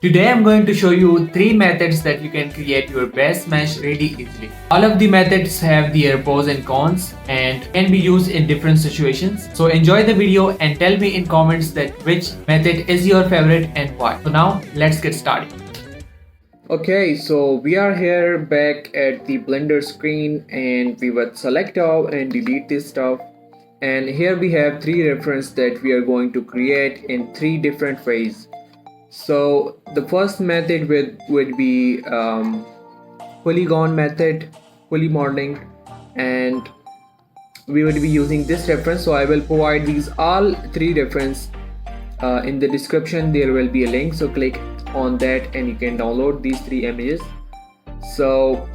Today I'm going to show you 3 methods that you can create your best mesh really easily. All of the methods have their pros and cons and can be used in different situations. So enjoy the video and tell me in comments that which method is your favorite and why. So now let's get started. Okay, so we are here back at the Blender screen and we would select all and delete this stuff. And here we have 3 references that we are going to create in 3 different ways. So the first method would be polygon method, polymodeling, and we would be using this reference. So I will provide these all 3 references in the description. There will be a link, so click on that and you can download these 3 images. So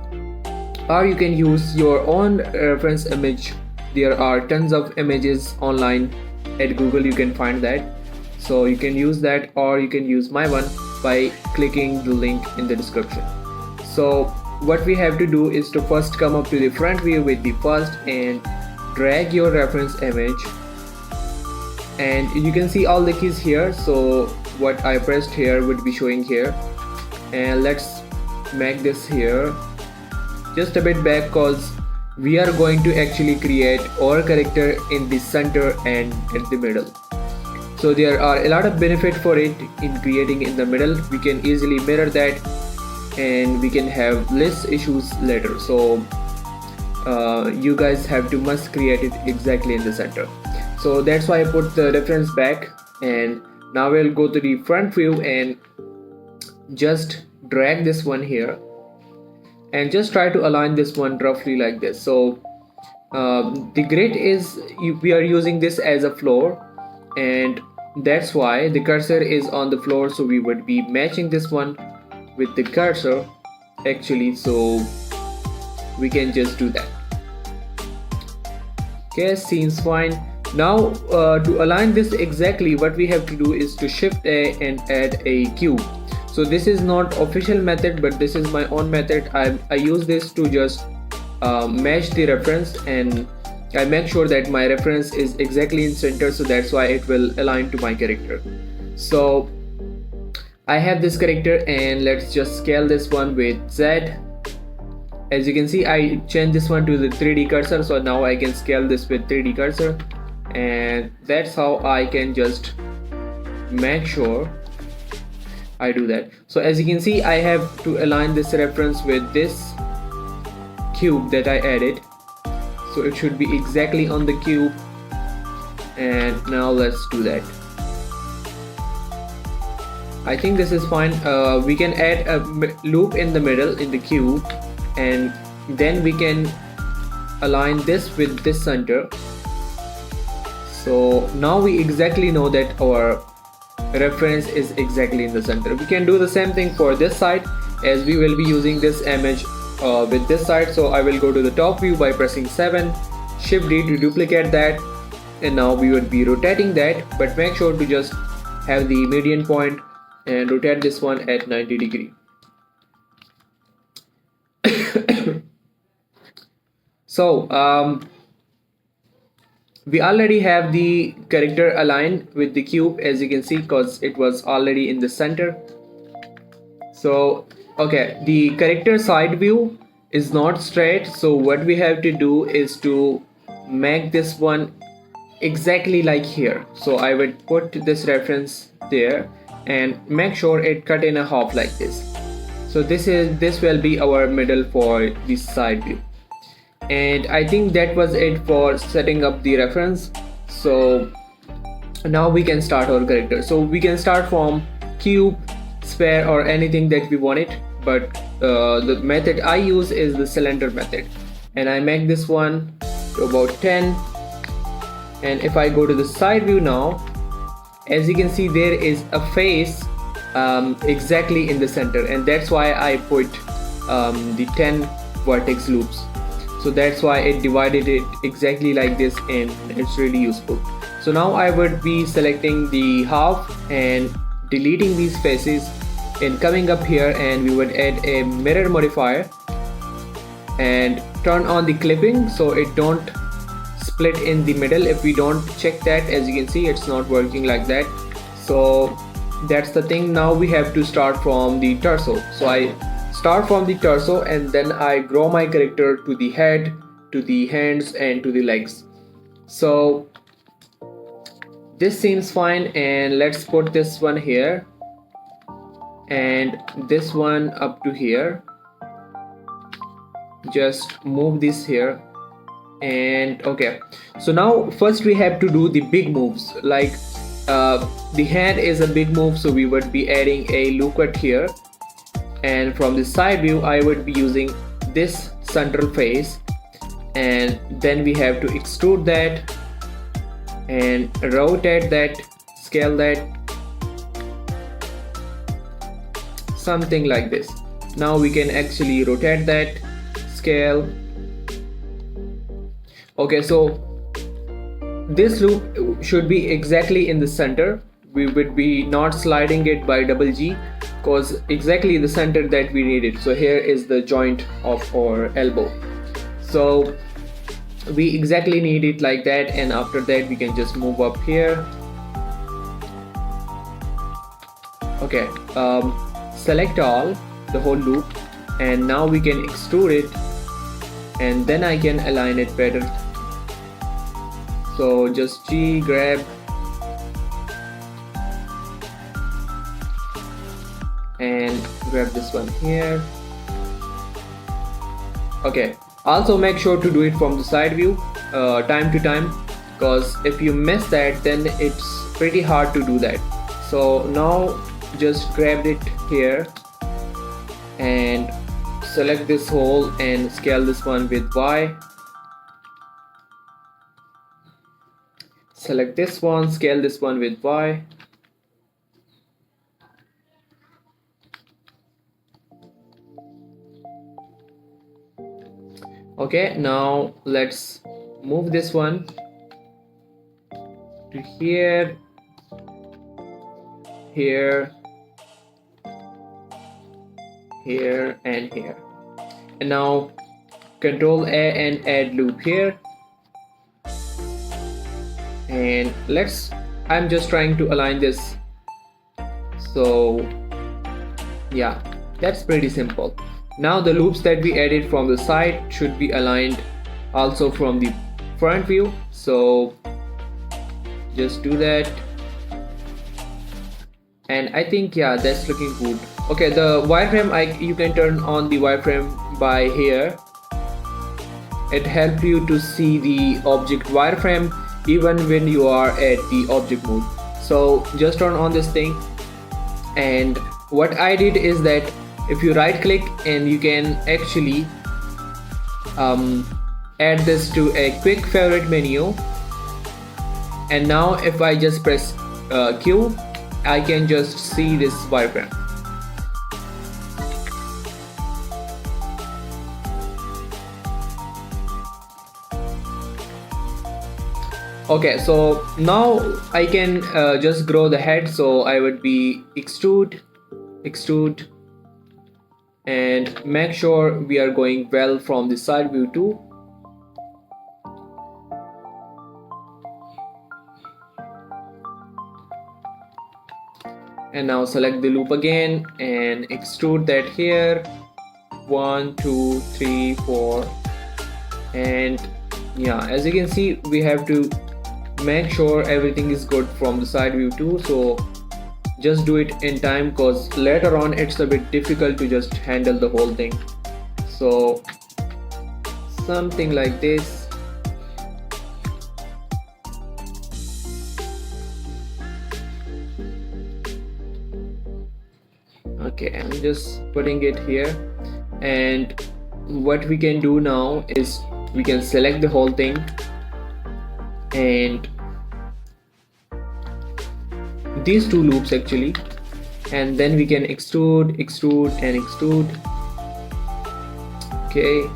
or you can use your own reference image. There are tons of images online at Google, you can find that. So you can use that, or you can use my one by clicking the link in the description. So what we have to do is to first come up to the front view with the first and drag your reference image, and you can see all the keys here. So what I pressed here would be showing here, and let's make this here just a bit back because we are going to actually create our character in the center and at the middle. So there are a lot of benefit for it in creating in the middle. We can easily mirror that and we can have less issues later. So you guys have to must create it exactly in the center. So that's why I put the reference back, and now we'll go to the front view and just drag this one here and just try to align this one roughly like this. So the grid is, we are using this as a floor, and that's why the cursor is on the floor, so we would be matching this one with the cursor actually, so we can just do that. Okay, seems fine. Now to align this exactly, what we have to do is to shift A and add a cube. So this is not official method, but this is my own method. I use this to just match the reference, and I make sure that my reference is exactly in center, so that's why it will align to my character. So I have this character, and let's just scale this one with Z. As you can see, I changed this one to the 3D cursor, so now I can scale this with 3D cursor, and that's how I can just make sure I do that. So as you can see, I have to align this reference with this cube that I added. So it should be exactly on the cube, and now let's do that. I think this is fine. We can add a loop in the middle in the cube, and then we can align this with this center. So now we exactly know that our reference is exactly in the center. We can do the same thing for this side, as we will be using this image with this side. So I will go to the top view by pressing 7, Shift D to duplicate that, and now we would be rotating that, but make sure to just have the median point and rotate this one at 90 degree. So we already have the character aligned with the cube, as you can see, because it was already in the center. So okay, the character side view is not straight, so what we have to do is to make this one exactly like here. So I would put this reference there and make sure it cut in a half like this. So this will be our middle for the side view, and I think that was it for setting up the reference. So now we can start our character. So we can start from cube, sphere, or anything that we want it, but the method I use is the cylinder method, and I make this one to about 10. And if I go to the side view now, as you can see, there is a face exactly in the center, and that's why I put the 10 vertex loops. So that's why it divided it exactly like this, and it's really useful. So now I would be selecting the half and deleting these faces and coming up here, and we would add a mirror modifier and turn on the clipping so it don't split in the middle. If we don't check that, as you can see, it's not working like that. So that's the thing. Now we have to start from the torso. So I start from the torso and then I grow my character to the head, to the hands and to the legs. So this seems fine, and let's put this one here and this one up to here. Just move this here, and okay, so now first we have to do the big moves. Like the hand is a big move, so we would be adding a loop cut here, and from the side view I would be using this central face, and then we have to extrude that and rotate that, scale that, something like this. Now we can actually rotate that, scale. Okay, so this loop should be exactly in the center. We would be not sliding it by double G, because exactly the center that we needed. So here is the joint of our elbow, so we exactly need it like that, and after that we can just move up here. Okay, select all, the whole loop, and now we can extrude it, and then I can align it better. So just G, grab, and grab this one here. Okay, also make sure to do it from the side view time to time, because if you miss that then it's pretty hard to do that. So now just grab it here and select this hole and scale this one with Y. Select this one, scale this one with Y. Okay, now let's move this one to here, here, here and here, and now Control A and add loop here. And I'm just trying to align this. So yeah, that's pretty simple. Now the loops that we added from the side should be aligned also from the front view, so just do that, and I think yeah, that's looking good. Okay, the wireframe, you can turn on the wireframe by here. It helps you to see the object wireframe even when you are at the object mode. So just turn on this thing, and what I did is that if you right click, and you can actually add this to a quick favorite menu, and now if I just press Q, I can just see this wireframe. Okay, so now I can just grow the head, so I would be extrude, and make sure we are going well from the side view too. And now select the loop again and extrude that here. 1, 2, 3, 4, and yeah, as you can see, we have to make sure everything is good from the side view too. So just do it in time, because later on it's a bit difficult to just handle the whole thing. So something like this. Okay, I'm just putting it here, and what we can do now is we can select the whole thing, and these two loops actually, and then we can extrude and extrude. Okay,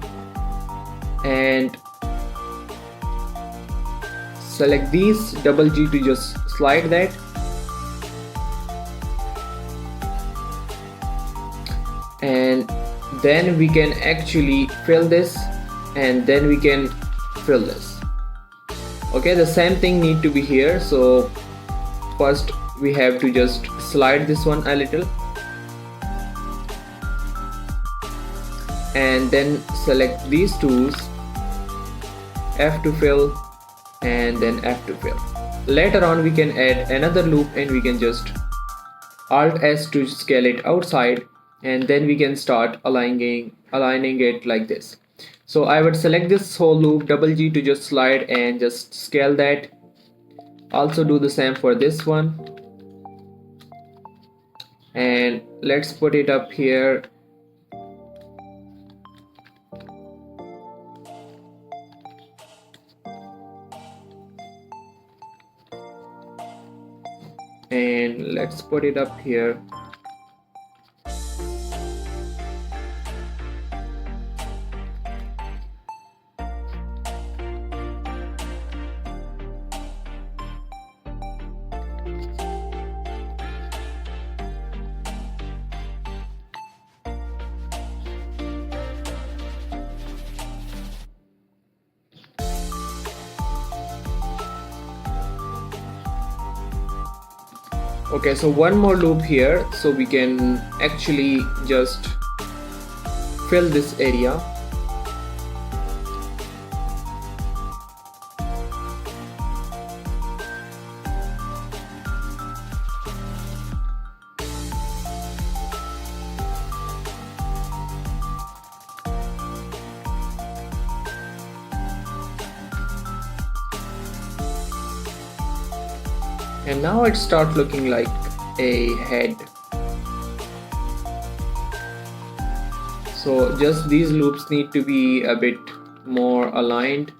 and select these, double G to just slide that, and then we can actually fill this, and then we can fill this. Okay, the same thing need to be here. So first we have to just slide this one a little, and then select these tools, F to fill and then F to fill. Later on we can add another loop and we can just Alt S to scale it outside, and then we can start aligning it like this. So I would select this whole loop, double G to just slide and just scale that. Also do the same for this one, and let's put it up here. And let's put it up here. Okay, so one more loop here, so we can actually just fill this area. And now it starts looking like a head. So just these loops need to be a bit more aligned.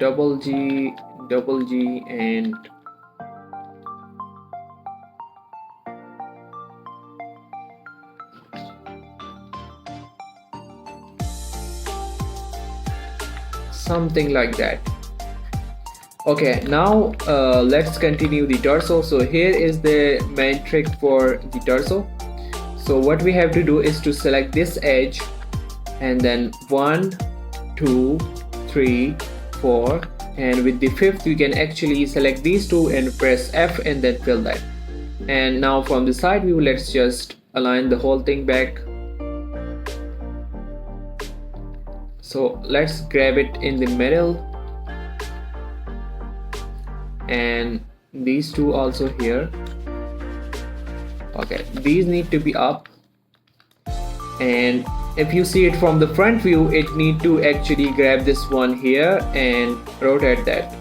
Double G, and something like that. Okay, now let's continue the torso. So here is the main trick for the torso. So what we have to do is to select this edge, and then 1, 2, 3, 4, and with the fifth we can actually select these two and press F and then fill that. And now from the side view, let's just align the whole thing back. So let's grab it in the middle, and these two also here. Okay, these need to be up, and if you see it from the front view, it need to actually grab this one here and rotate that.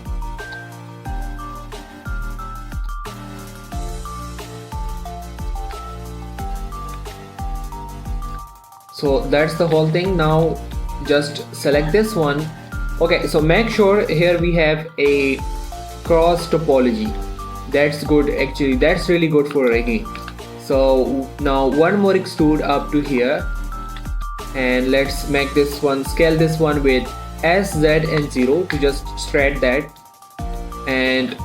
So that's the whole thing. Now just select this one. Okay, so make sure here we have a cross topology. That's good, actually that's really good for rigging. So now one more extrude up to here, and let's make this one, scale this one with S, Z and 0 to just straight that, and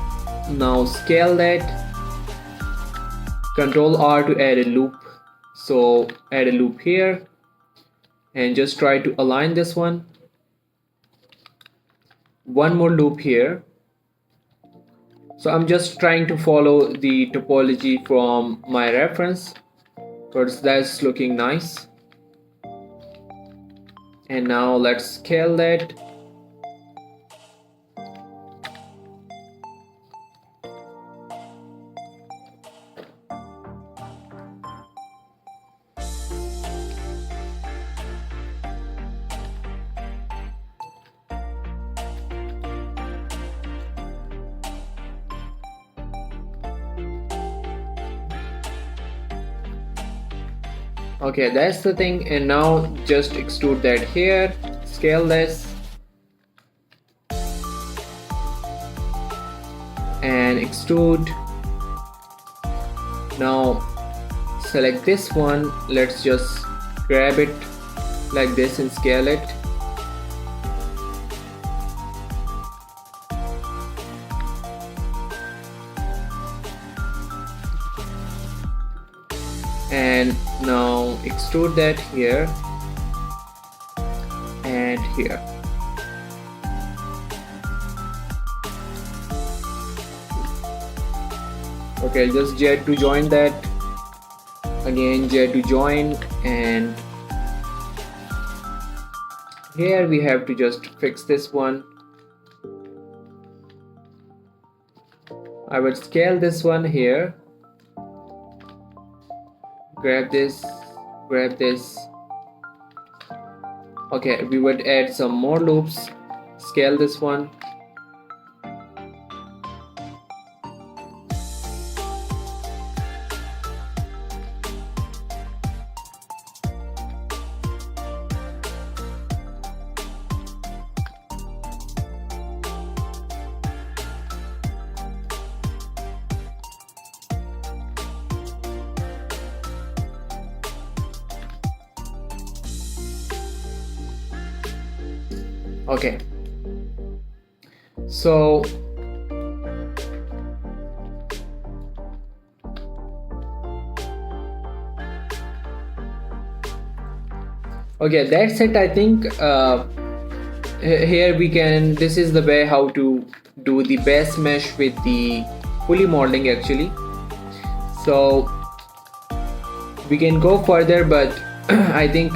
now scale that. Control R to add a loop. So add a loop here and just try to align this one. One more loop here. So I'm just trying to follow the topology from my reference, because that's looking nice. And now let's scale that. Okay, that's the thing. And now just extrude that here, scale this, and extrude. Now select this one, let's just grab it like this and scale it. And now extrude that here and here. Okay, just Z to join that, again Z to join, and here we have to just fix this one. I would scale this one here, grab this, grab this. Okay, we would add some more loops, scale this one. Okay, so okay, that's it. I think here we can, this is the way how to do the base mesh with the poly modeling actually. So we can go further, but I think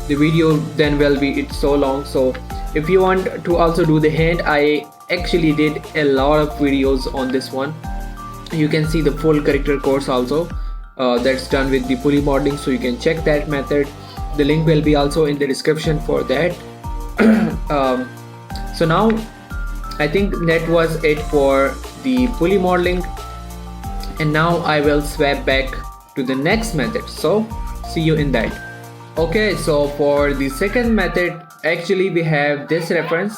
the video then will be it's so long. So if you want to also do the hand, I actually did a lot of videos on this one. You can see the full character course also that's done with the poly modeling, so you can check that method. The link will be also in the description for that. So now I think that was it for the poly modeling, and now I will swap back to the next method, so see you in that. Okay, so for the second method actually we have this reference.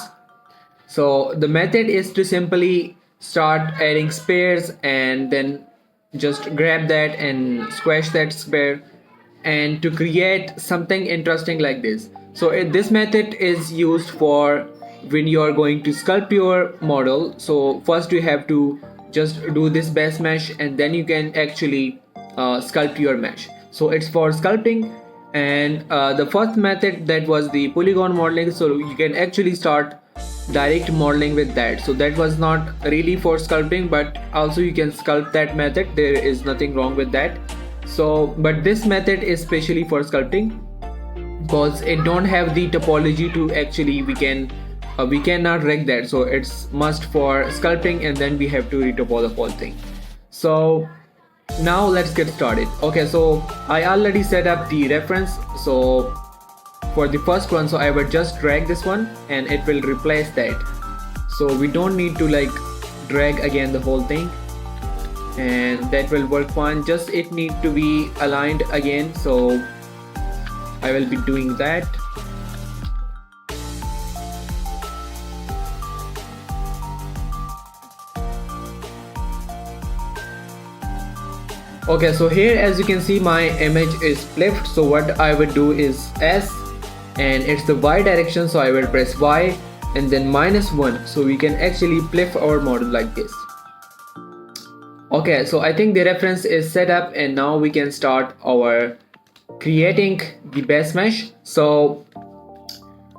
So the method is to simply start adding spares and then just grab that and squash that spare, and to create something interesting like this. So this method is used for when you are going to sculpt your model. So first you have to just do this base mesh, and then you can actually sculpt your mesh. So it's for sculpting. And the first method, that was the polygon modeling, so you can actually start direct modeling with that. So that was not really for sculpting, but also you can sculpt that method, there is nothing wrong with that. So but this method is specially for sculpting because it don't have the topology to actually we cannot reg that. So it's must for sculpting, and then we have to retopo the whole thing. So now let's get started. Okay, so I already set up the reference. So for the first one, so I would just drag this one and it will replace that. So we don't need to like drag again the whole thing, and that will work fine. Just it need to be aligned again, so I will be doing that. Okay, so here as you can see my image is flipped. So what I would do is S, and it's the Y direction, so I will press Y and then -1, so we can actually flip our model like this. Okay, so I think the reference is set up, and now we can start our creating the base mesh. So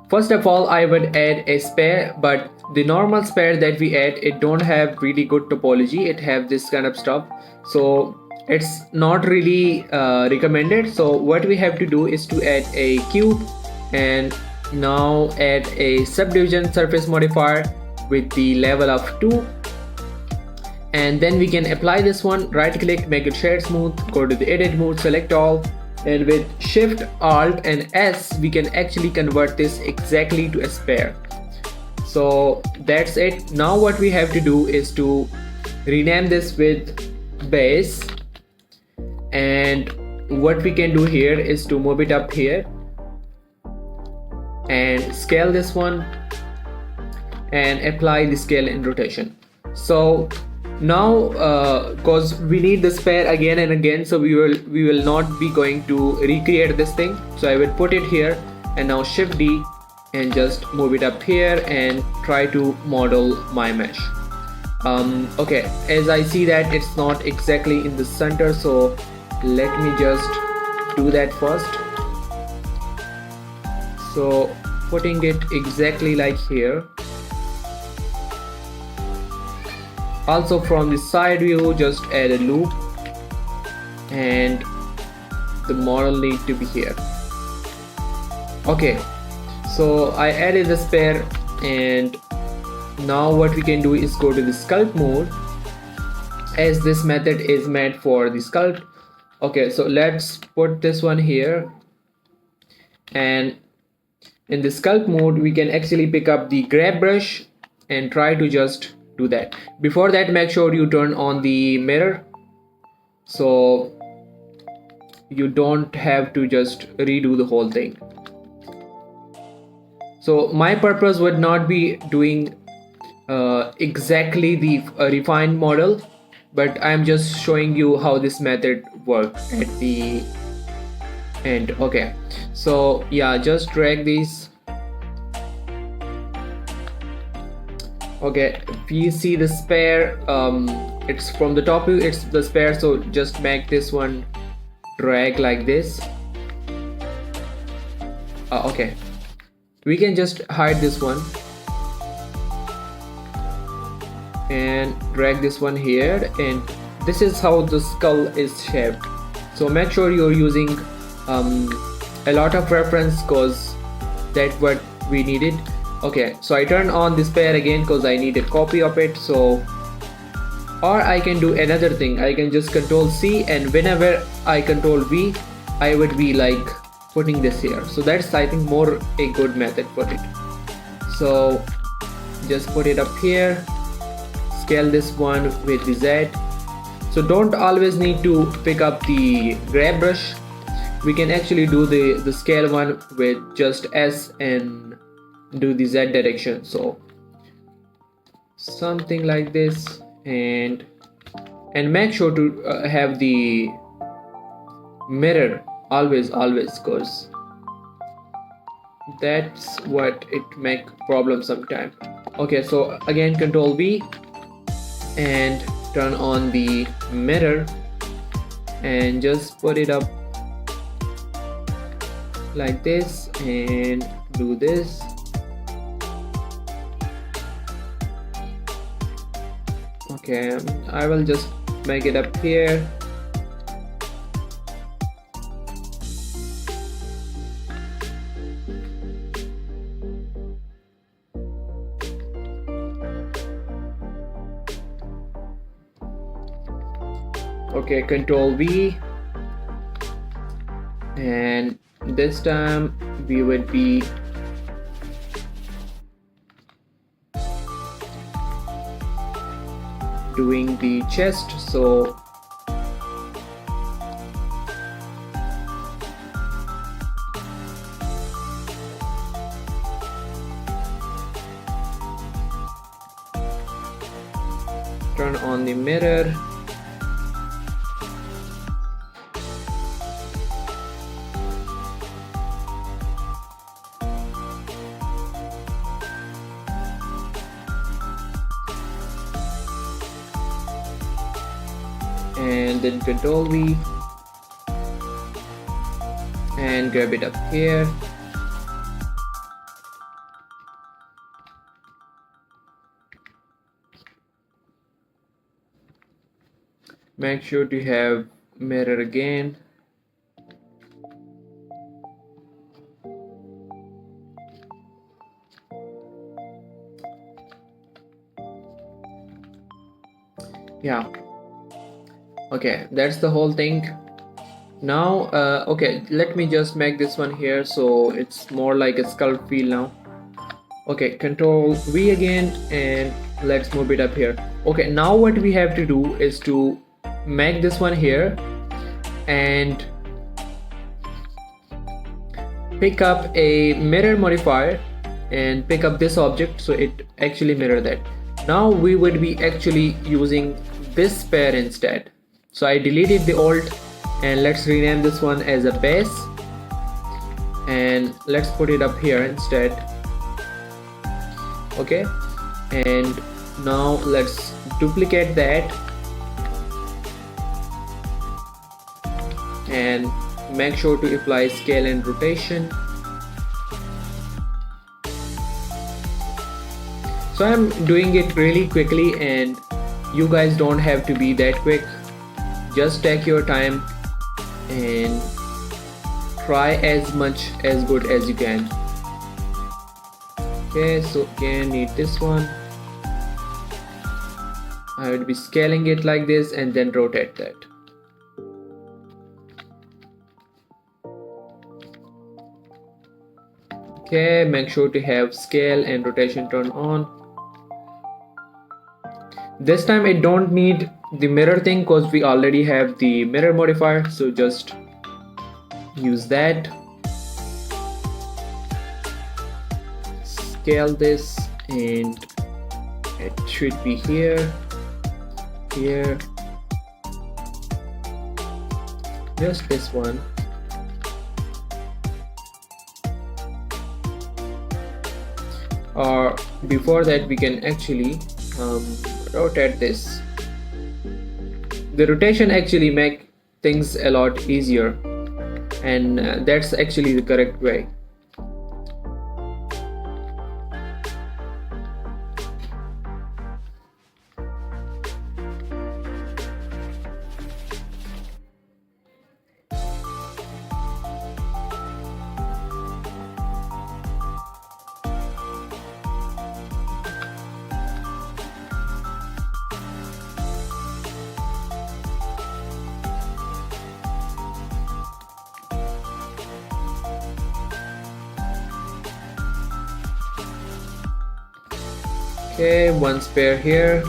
first of all I would add a spare, but the normal spare that we add, it don't have really good topology, it have this kind of stuff, so it's not really recommended. So what we have to do is to add a cube, and now add a subdivision surface modifier with the level of 2, and then we can apply this one. Right click, make it shade smooth, go to the edit mode, select all, and with shift alt and S we can actually convert this exactly to a spare. So that's it. Now what we have to do is to rename this with base, and what we can do here is to move it up here and scale this one and apply the scale in rotation. So now because we need the spare again and again, so we will not be going to recreate this thing. So I will put it here, and now shift D and just move it up here and try to model my mesh. Okay, as I see that it's not exactly in the center, so let me just do that first. So putting it exactly like here. Also from the side view, just add a loop, and the model need to be here. Okay, so I added the sphere, and now what we can do is go to the sculpt mode, as this method is meant for the sculpt. Okay, so let's put this one here, and in the sculpt mode we can actually pick up the grab brush and try to just do that. Before that, make sure you turn on the mirror, so you don't have to just redo the whole thing. So my purpose would not be doing exactly the refined model, but I'm just showing you how this method works at the end. Okay, so yeah, just drag these. Okay, if you see the sphere, it's from the top view, it's the sphere, so just make this one drag like this. Okay, we can just hide this one and drag this one here, and this is how the skull is shaped. So make sure you're using a lot of reference, because that's what we needed. Okay, so I turn on this pair again because I need a copy of it. So, or I can do another thing, I can just control C, and whenever I control V, I would be like putting this here. So that's, I think, more a good method for it. So just put it up here, scale this one with the Z. So don't always need to pick up the grab brush, we can actually do the scale one with just S and do the Z direction. So something like this, and make sure to have the mirror always, because that's what it make problem sometime. Okay, so again control V and turn on the mirror and just put it up like this and do this. Okay, I will just make it up here. Okay, control V, and this time we would be doing the chest. So turn on the mirror. And then control V and grab it up here. Make sure to have mirror again. Yeah. Okay, that's the whole thing. Now okay, let me just make this one here so it's more like a sculpt feel now. Okay, control V again and let's move it up here. Okay, now what we have to do is to make this one here and pick up a mirror modifier and pick up this object so it actually mirror that. Now we would be actually using this pair instead. So I deleted the alt and let's rename this one as a base and let's put it up here instead. Okay, and now let's duplicate that and make sure to apply scale and rotation. So I'm doing it really quickly, and you guys don't have to be that quick. Just take your time and try as much as good as you can. Okay, so again need this one. I would be scaling it like this and then rotate that. Okay, make sure to have scale and rotation turned on. This time I don't need the mirror thing because we already have the mirror modifier, so just use that. Scale this and it should be here, here, just this one. Or before that we can actually rotate this. The rotation actually make things a lot easier, and that's actually the correct way. Okay, one spare here.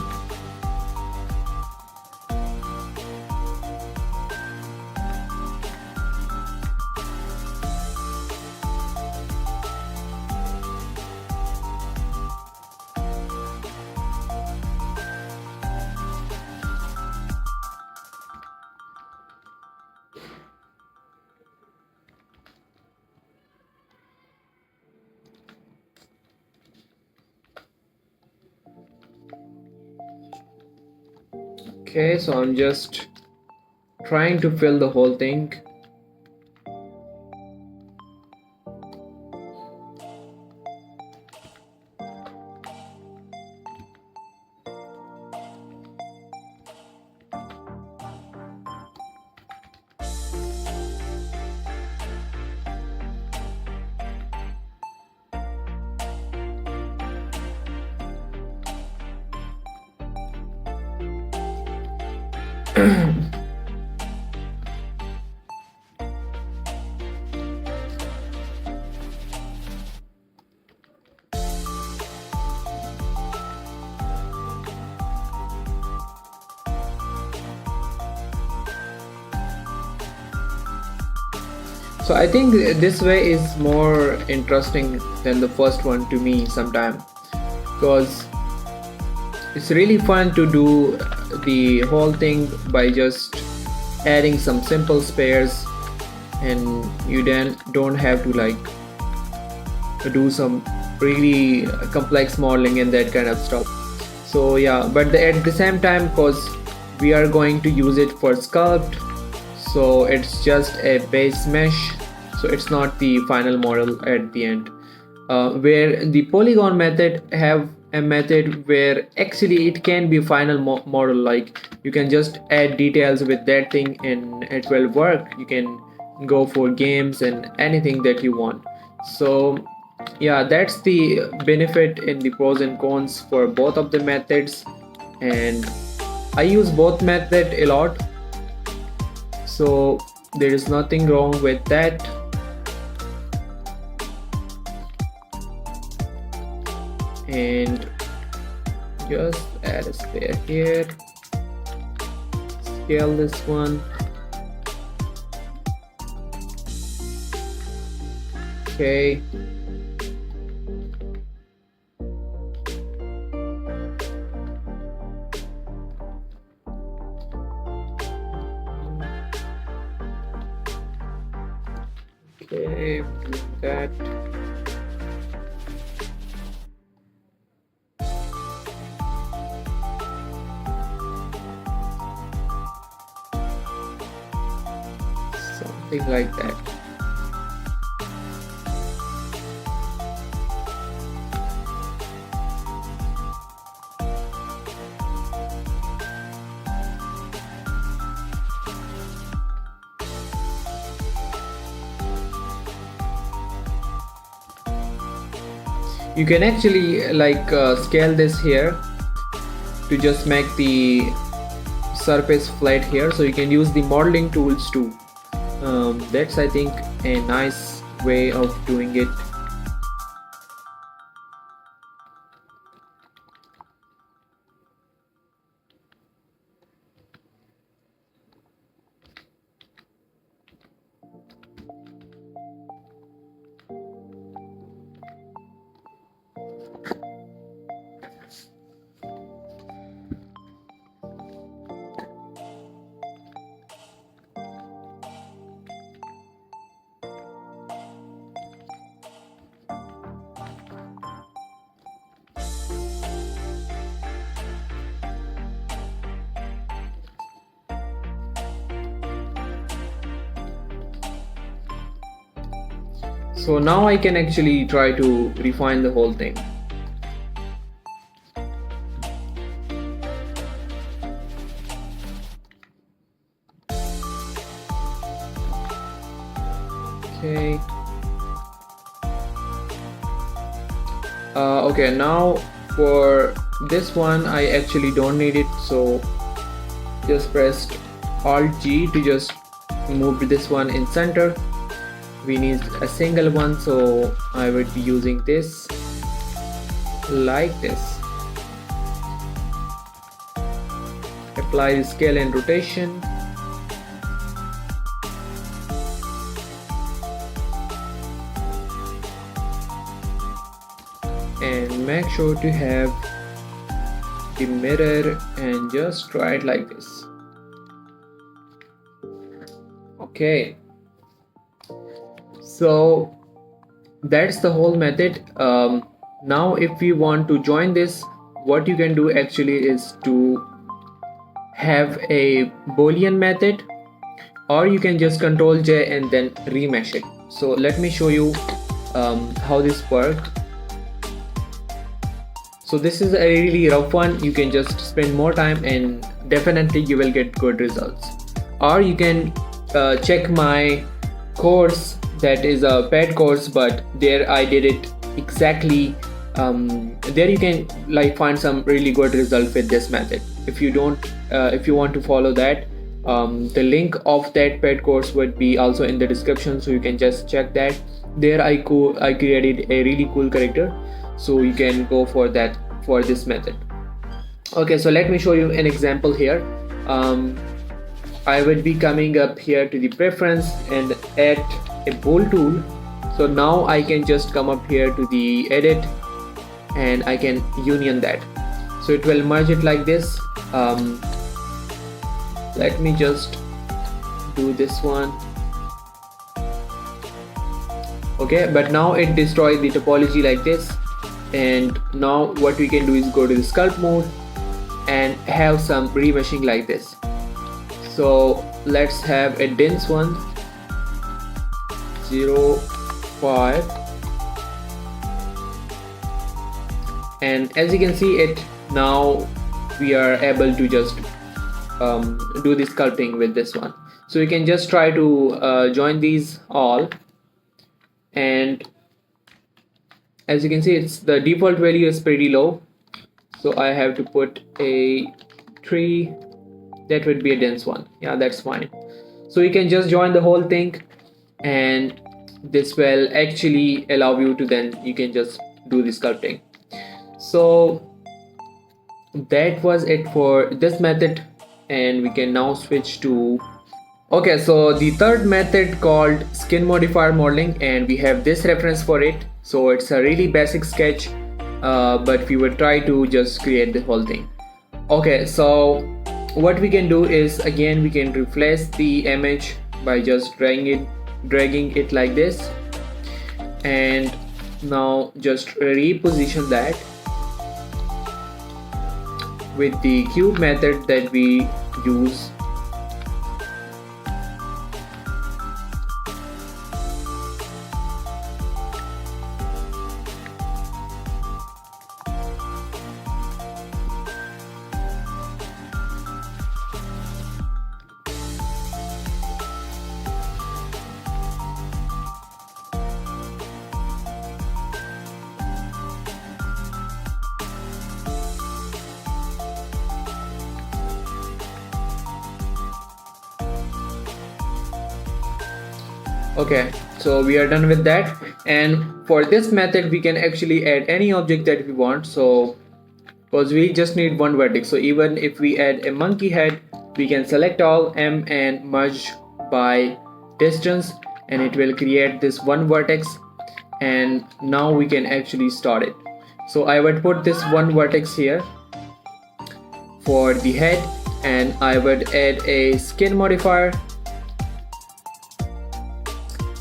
Okay, so I'm just trying to fill the whole thing. So I think this way is more interesting than the first one to me sometimes, because it's really fun to do the whole thing by just adding some simple spares, and you then don't have to like do some really complex modeling and that kind of stuff. So yeah, but at the same time, because we are going to use it for sculpt, so it's just a base mesh, so it's not the final model at the end. Where the polygon method have a method where actually it can be final model, like you can just add details with that thing and it will work. You can go for games and anything that you want. So yeah, that's the benefit and the pros and cons for both of the methods, and I use both method a lot, so there is nothing wrong with that. And just add a spare here, scale this one. Okay, okay, that. Something like that. You can actually like scale this here to just make the surface flat here, so you can use the modeling tools too. That's I think a nice way of doing it. So now I can actually try to refine the whole thing. Okay. Okay, now for this one I actually don't need it, so just pressed Alt G to just move this one in center. We need a single one, so I would be using this like this. Apply scale and rotation. And make sure to have the mirror and just try it like this. Okay. So that's the whole method. Now if you want to join this, what you can do actually is to have a Boolean method, or you can just Ctrl J and then remesh it. So let me show you how this works. So this is a really rough one. You can just spend more time and definitely you will get good results. Or you can check my course, that is a paid course, but there I did it exactly. There you can like find some really good result with this method. If you don't, if you want to follow that, the link of that paid course would be also in the description, so you can just check that. There I created a really cool character, so you can go for that for this method. Okay, so let me show you an example here. I would be coming up here to the preference and add a bool tool. So now I can just come up here to the edit and I can union that, so it will merge it like this. Let me just do this one. Okay, but now it destroyed the topology like this. And now what we can do is go to the sculpt mode and have some remeshing like this. So let's have a dense one, 0.5, and as you can see it, now we are able to just do the sculpting with this one. So you can just try to join these all, and as you can see, it's the default value is pretty low, so I have to put a 3. That would be a dense one. Yeah, that's fine. So you can just join the whole thing, and this will actually allow you to then you can just do the sculpting. So that was it for this method, and we can now switch to okay, so the third method called skin modifier modeling, and we have this reference for it. So it's a really basic sketch, but we will try to just create the whole thing. Okay, so what we can do is, again, we can replace the image by just dragging it like this, and now just reposition that with the cube method that we use. Okay, so we are done with that, and for this method we can actually add any object that we want. So because we just need one vertex, so even if we add a monkey head, we can select all M and merge by distance, and it will create this one vertex. And now we can actually start it. So I would put this one vertex here for the head, and I would add a skin modifier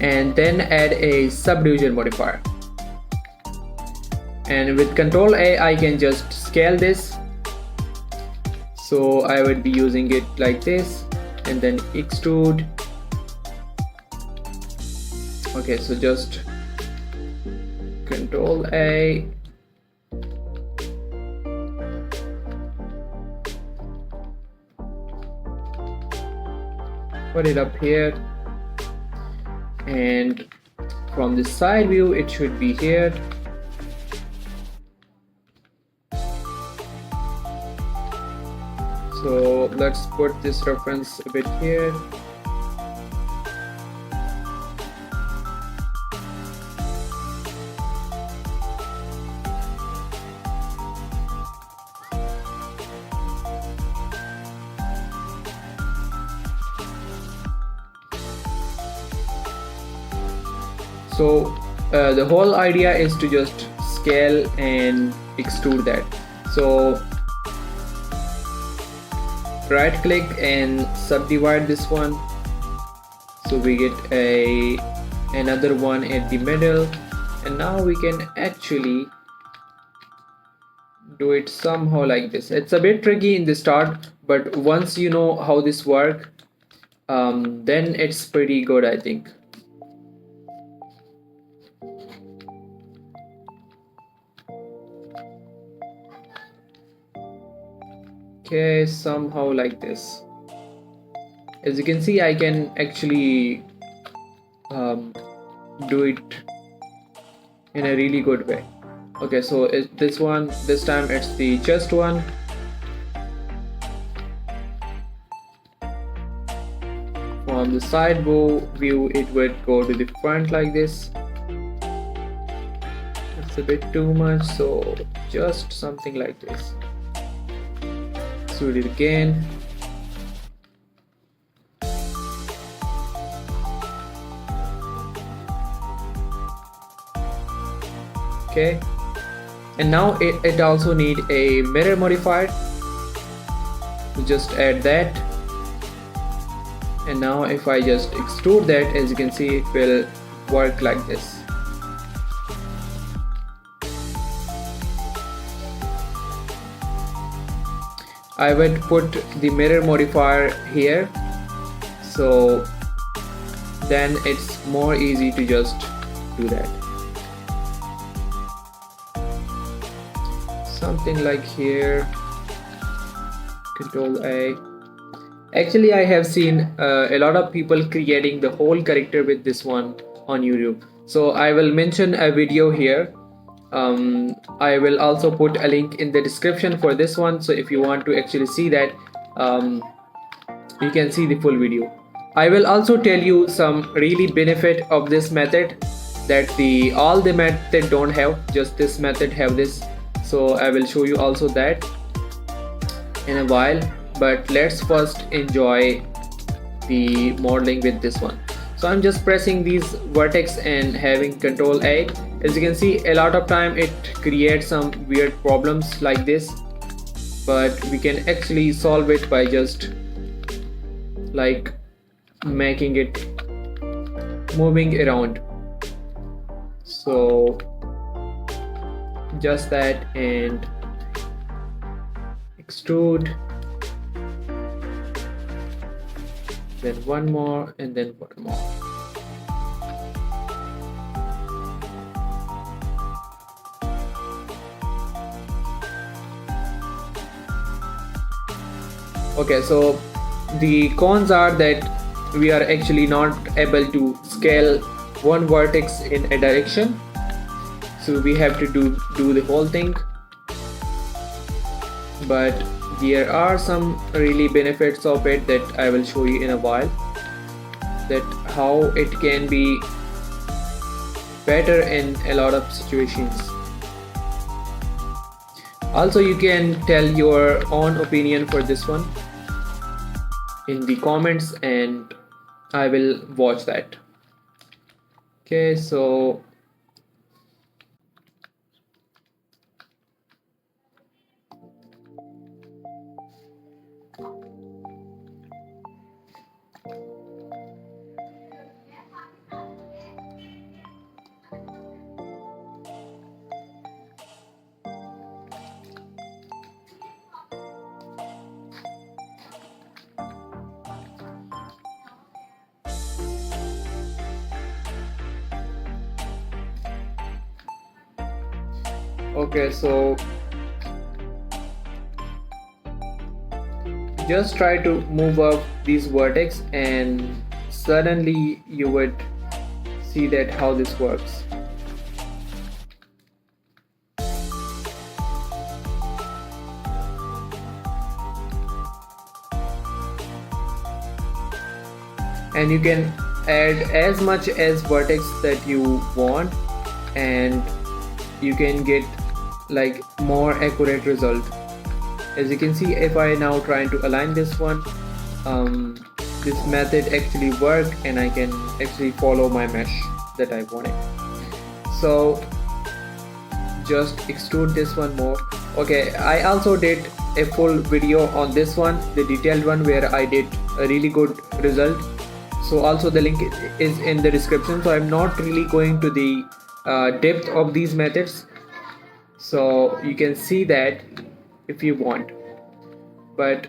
and then add a subdivision modifier. And with Ctrl A I can just scale this. So I would be using it like this, and then extrude. Okay, so just Ctrl A, put it up here, and from the side view it should be here. So let's put this reference a bit here. So the whole idea is to just scale and extrude that. So right click and subdivide this one, so we get another one at the middle. And now we can actually do it somehow like this. It's a bit tricky in the start, but once you know how this works, then it's pretty good, I think. Okay, somehow like this. As you can see, I can actually do it in a really good way. Okay, so this one, this time it's the chest one. From the side view it would go to the front like this. It's a bit too much, so just something like this. Do it again. Okay, and now it also need a mirror modifier. So just add that, and now if I just extrude that, as you can see, it will work like this. I would put the mirror modifier here, so then it's more easy to just do that. Something like here, Control A. Actually, I have seen a lot of people creating the whole character with this one on YouTube. So I will mention a video here. I will also put a link in the description for this one, so if you want to actually see that, you can see the full video. I will also tell you some really benefit of this method that all the method don't have, just this method have this. So I will show you also that in a while, but let's first enjoy the modeling with this one. So I'm just pressing these vertex and having Control A. As you can see, a lot of time it creates some weird problems like this, but we can actually solve it by just like making it moving around. So just that, and extrude, then one more, and then one more. Okay, so the cons are that we are actually not able to scale one vertex in a direction, so we have to do the whole thing. But there are some really benefits of it that I will show you in a while. that how it can be better in a lot of situations. Also, you can tell your own opinion for this one in the comments and I will watch that. Okay, so okay, so just try to move up these vertex and suddenly you would see that how this works. And you can add as much as vertex that you want and you can get like more accurate result. As you can see, if I now try to align this one, this method actually work and I can actually follow my mesh that I wanted. So just extrude this one more. Okay, I also did a full video on this one, the detailed one, where I did a really good result. So also the link is in the description. So I'm not really going to the depth of these methods, so you can see that if you want, but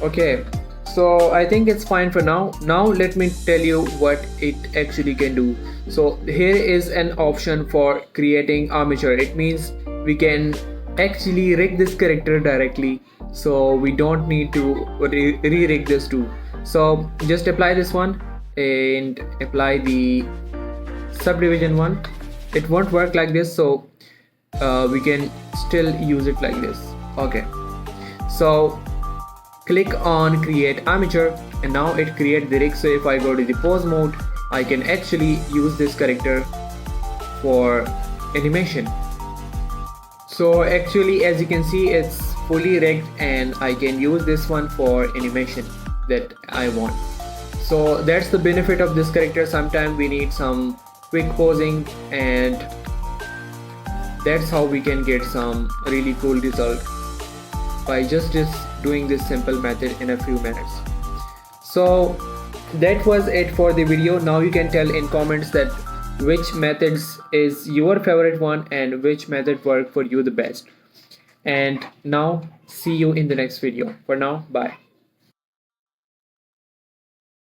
okay, so I think it's fine for now. Now let me tell you what it actually can do. So here is an option for creating armature. It means we can actually rig this character directly, so we don't need to re-rig this too. So just apply this one and apply the subdivision one. It won't work like this, so we can still use it like this. Okay, so click on create armature and now it creates the rig. So if I go to the pose mode, I can actually use this character for animation. So actually, as you can see, it's fully rigged and I can use this one for animation that I want. So that's the benefit of this character. Sometimes we need some quick posing and that's how we can get some really cool result by just doing this simple method in a few minutes. So that was it for the video. Now you can tell in comments that which methods is your favorite one and which method work for you the best. And now see you in the next video. For now, bye.